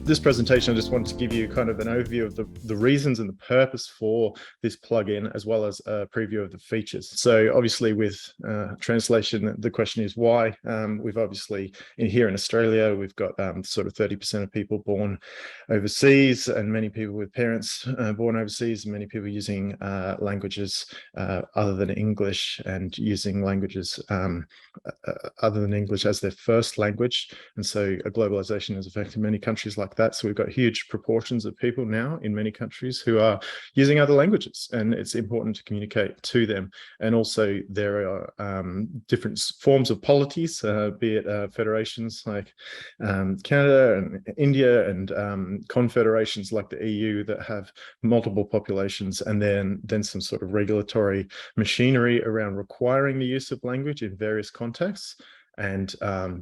This presentation, I just wanted to give you kind of an overview of the reasons and the purpose for this plugin, as well as a preview of the features. So obviously with translation, the question is why. We've obviously, here in Australia, we've got sort of 30% of people born overseas, and many people with parents born overseas, and many people using languages other than English, and using languages other than English as their first language. And so globalization has affected many countries like that. So we've got huge proportions of people now in many countries who are using other languages, and it's important to communicate to them. And also there are different forms of polities, be it federations like Canada and India, and confederations like the EU that have multiple populations, and then some sort of regulatory machinery around requiring the use of language in various contexts. And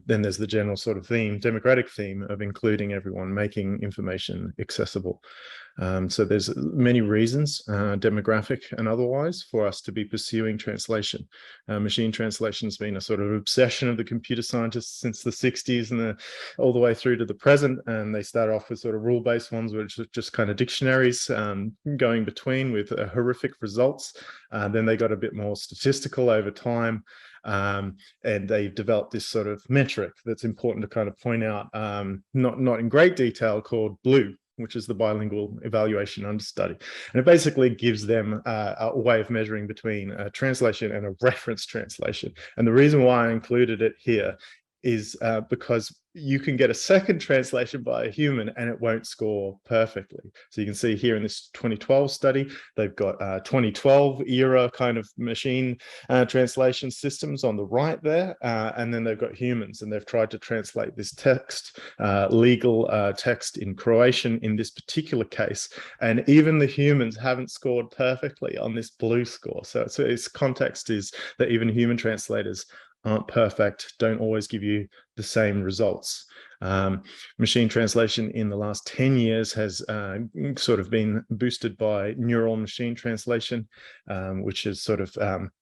then there's the general sort of theme, democratic theme, of including everyone, making information accessible. So there's many reasons, demographic and otherwise, for us to be pursuing translation. Machine translation has been a sort of obsession of the computer scientists since the 60s and all the way through to the present. And they started off with sort of rule-based ones, which are just kind of dictionaries going between with horrific results. Then they got a bit more statistical over time. And they developed this sort of metric that's important to kind of point out, not in great detail, called BLUE, which is the bilingual evaluation understudy. And it basically gives them a way of measuring between a translation and a reference translation. And the reason why I included it here is because you can get a second translation by a human and it won't score perfectly. So you can see here in this 2012 study, they've got 2012 era kind of machine translation systems on the right there, and then they've got humans, and they've tried to translate this text, legal text in Croatian in this particular case, and even the humans haven't scored perfectly on this BLUE score. So its context is that even human translators aren't perfect, don't always give you the same results. Machine translation in the last 10 years has sort of been boosted by neural machine translation, which is sort of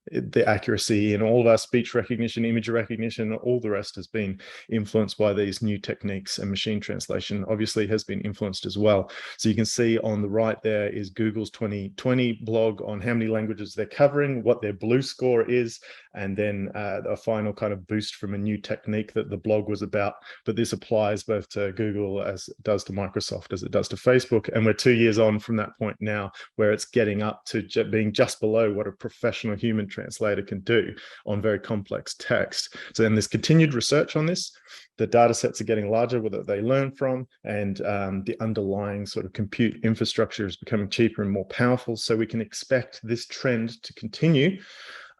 the accuracy in all of our speech recognition, image recognition, all the rest has been influenced by these new techniques, and machine translation obviously has been influenced as well. So you can see on the right there is Google's 2020 blog on how many languages they're covering, what their BLUE score is, and then a final kind of boost from a new technique that the blog was about. But this applies both to Google as it does to Microsoft, as it does to Facebook. And we're 2 years on from that point now, where it's getting up to being just below what a professional human translator can do on very complex text. So then there's continued research on this. The data sets are getting larger, whether they learn from, and the underlying sort of compute infrastructure is becoming cheaper and more powerful. So we can expect this trend to continue.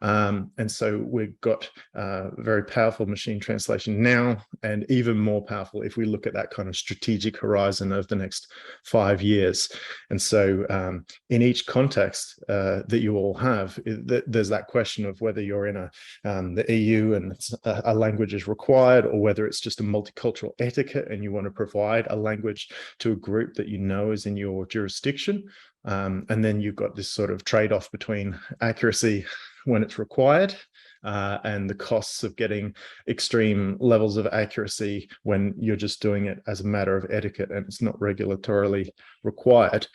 And so we've got very powerful machine translation now, and even more powerful if we look at that kind of strategic horizon of the next 5 years. And so in each context that you all have, there's that question of whether you're in the EU and a language is required, or whether it's just a multicultural etiquette and you want to provide a language to a group that you know is in your jurisdiction. And then you've got this sort of trade-off between accuracy when it's required and the costs of getting extreme levels of accuracy when you're just doing it as a matter of etiquette and it's not regulatorily required.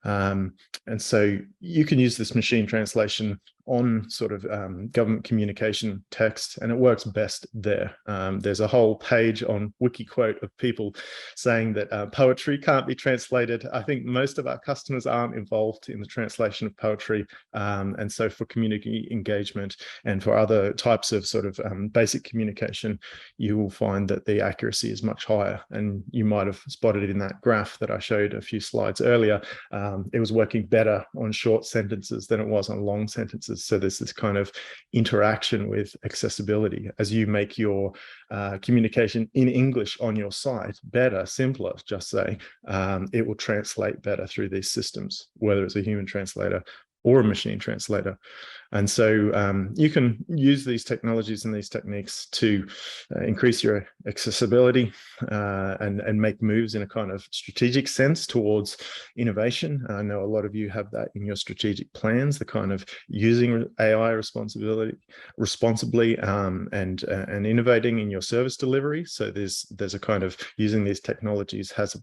And so you can use this machine translation on sort of government communication text, and it works best there. There's a whole page on Wikiquote of people saying that poetry can't be translated. I think most of our customers aren't involved in the translation of poetry. And so for community engagement and for other types of sort of basic communication, you will find that the accuracy is much higher. And you might have spotted it in that graph that I showed a few slides earlier. It was working better on short sentences than it was on long sentences. So there's this kind of interaction with accessibility. As you make your communication in English on your site better, simpler, just say, it will translate better through these systems, whether it's a human translator or a machine translator. And so you can use these technologies and these techniques to increase your accessibility and make moves in a kind of strategic sense towards innovation. I know a lot of you have that in your strategic plans, the kind of using AI responsibly and innovating in your service delivery. So there's a kind of using these technologies has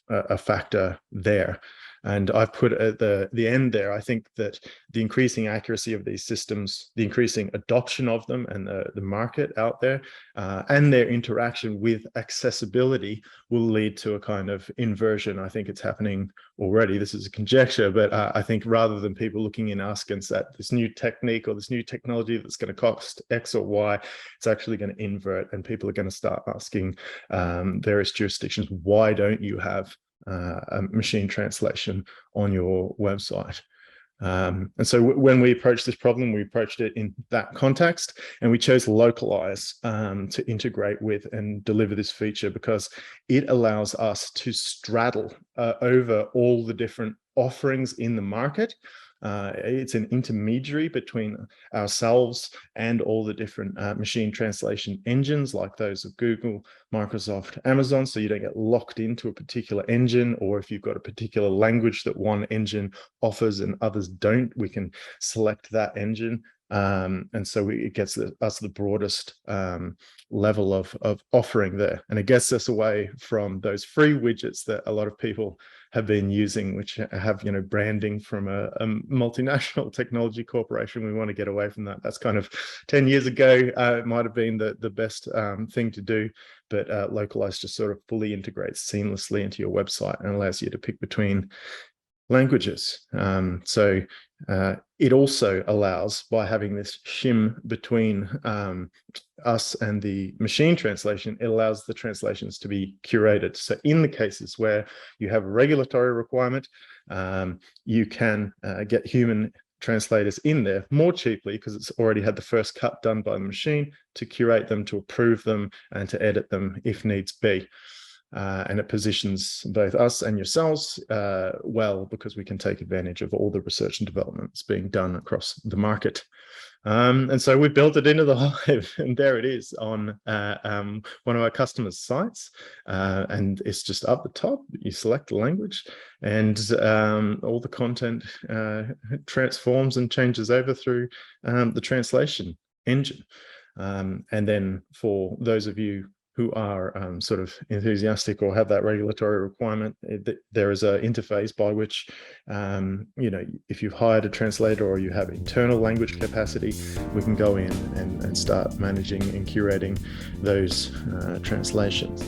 a factor there. And I've put at the end there, I think that the increasing accuracy of these systems, the increasing adoption of them and the market out there, and their interaction with accessibility will lead to a kind of inversion. I think it's happening already. This is a conjecture, but I think rather than people looking in askance at this new technique or this new technology that's going to cost X or Y, it's actually going to invert, and people are going to start asking various jurisdictions, why don't you have a machine translation on your website? And so when we approached this problem, we approached it in that context, and we chose Localize to integrate with and deliver this feature because it allows us to straddle over all the different offerings in the market. It's an intermediary between ourselves and all the different machine translation engines like those of Google, Microsoft, Amazon, so you don't get locked into a particular engine, or if you've got a particular language that one engine offers and others don't, we can select that engine. And so it gets us the broadest level of offering there. And it gets us away from those free widgets that a lot of people have been using, which have, branding from a multinational technology corporation. We want to get away from that. That's kind of 10 years ago. It might have been the best thing to do, but Localize just sort of fully integrates seamlessly into your website and allows you to pick between languages. So it also allows, by having this shim between us and the machine translation, it allows the translations to be curated. So in the cases where you have a regulatory requirement, you can get human translators in there more cheaply because it's already had the first cut done by the machine to curate them, to approve them, and to edit them if needs be. And it positions both us and yourselves well, because we can take advantage of all the research and development that's being done across the market. And so we built it into the HiVE, and there it is on one of our customers' sites. And it's just up the top. You select the language, and all the content transforms and changes over through the translation engine. And then for those of you who are sort of enthusiastic or have that regulatory requirement, there is an interface by which, if you've hired a translator or you have internal language capacity, we can go in and start managing and curating those translations.